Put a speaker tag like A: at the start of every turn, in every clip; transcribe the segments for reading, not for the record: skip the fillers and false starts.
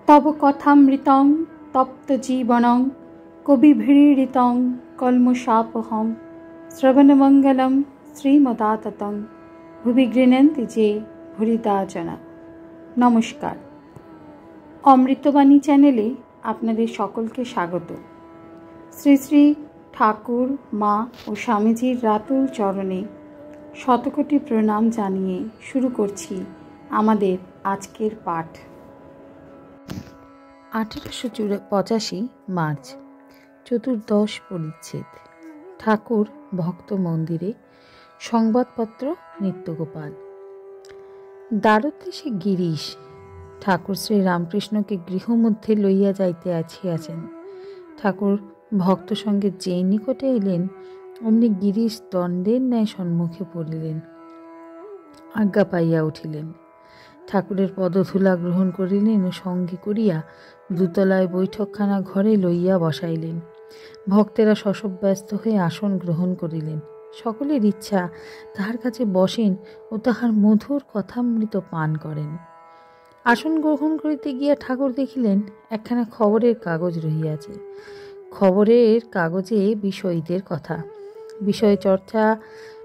A: तव कथामृतं तप्तजीवनं कविभिरीडितं कल्मषापहं श्रवणमंगलं श्रीमदाततं भुवि गृह्णन्ति जे भूरिदा जना। नमस्कार, अमृतबाणी चैनेले आपनादेर सकलके स्वागत। श्री श्री ठाकुर मा और स्वामीजीर रातुल चरणे शतकोटी प्रणाम जानिए शुरू करछि आमादेर आजकेर पाठ। 1885 मार्च चतुर्दश परिच्छेद। ठाकुर भक्त मंदिरे संबादपत्र नित्यगोपाल। দ্বারদেশে गिरीश ठाकुर श्री रामकृष्ण के गृह मध्य लइया जाइते आछियाछेन। ठाकुर भक्त संगे जे निकटे एलेन अमनि गिरीश दंडेर न्याय सम्मुखे पड़िलेन। आज्ञा पाइया उठिलेन। ठाकुरेर पदधूला ग्रहण करिलेन और संगे करिया दुतलाय बैठकखाना घरे लइया बसाइलेन। भक्तेरा शशब व्यस्त हये आसन ग्रहण करिलेन। सकलेर इच्छा ताहार काछे बसेन और ताहार मधुर कथामृत पान करेन। आसन ग्रहण करिते गिया ठाकुर देखिलेन एकखाना खबरेर कागज रहियाछे। खबरेर कागजे विषयीদের कथा। विषय चर्चा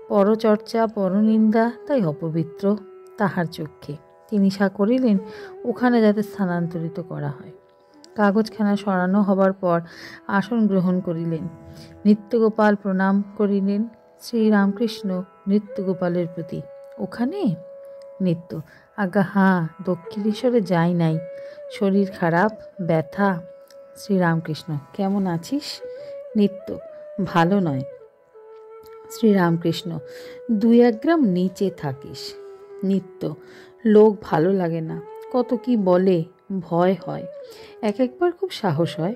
A: परचर्चा परनिंदा ताई अपवित्र ताहार चक्षे। তিনি সা করিলেন ওখানে যাতে স্থানান্তরিত করা হয়। কাগজখানা সরানো হবার পর আসন গ্রহণ করিলেন। নিত্যগোপাল প্রণাম করিলেন। শ্রীরামকৃষ্ণ নিত্যগোপালের প্রতি, ওখানে? নিত্য, আজ্ঞা হাঁ, দক্ষিণেশ্বরে যাই নাই, শরীর খারাপ, ব্যথা। শ্রীরামকৃষ্ণ, কেমন আছিস? নিত্য, ভালো নয়। শ্রীরামকৃষ্ণ, 2-1 গ্রাম নিচে থাকিস। নিত্য, লোক ভালো লাগে না, কত কি বলে, ভয় হয়, একবার খুব সাহস হয়।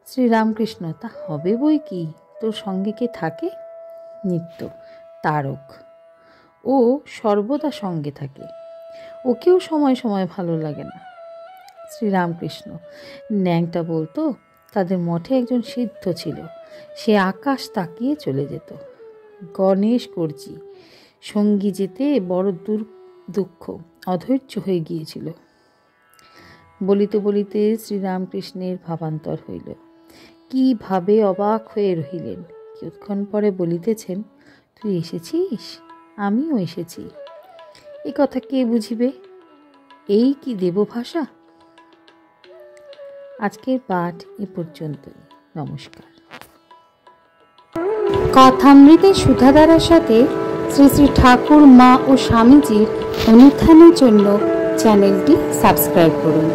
A: শ্রীরামকৃষ্ণ, তা হবে বই কি, তোর সঙ্গে কে থাকে? নিত্য, তারক, ও সর্বদা সঙ্গে থাকে, ওকেও সময় সময় ভালো লাগে না। শ্রীরামকৃষ্ণ, ন্যাংটা বলতো তাদের মঠে একজন সিদ্ধ ছিল, সে আকাশ তাকিয়ে চলে যেত। গণেশ করছি সঙ্গী যেতে বড় দুঃখ অধৈর্য হয়ে গিয়েছিল। বলিতে বলিতে শ্রীরামকৃষ্ণের ভাবান্তর হইল। কিভাবে অবাক হয়ে রহিলেন। কিছুক্ষণ পরে বলিতেছেন, তুই এসেছিস? আমিও এসেছি। এ কথা কে বুঝিবে? এই কি দেবভাষা? আজকের পাঠ এ পর্যন্তই। নমস্কার।
B: কথামৃতের সুধাধারার সাথে শ্রী শ্রী ঠাকুর মা ও স্বামীজির অনুত্থানের জন্য চ্যানেলটি সাবস্ক্রাইব করুন।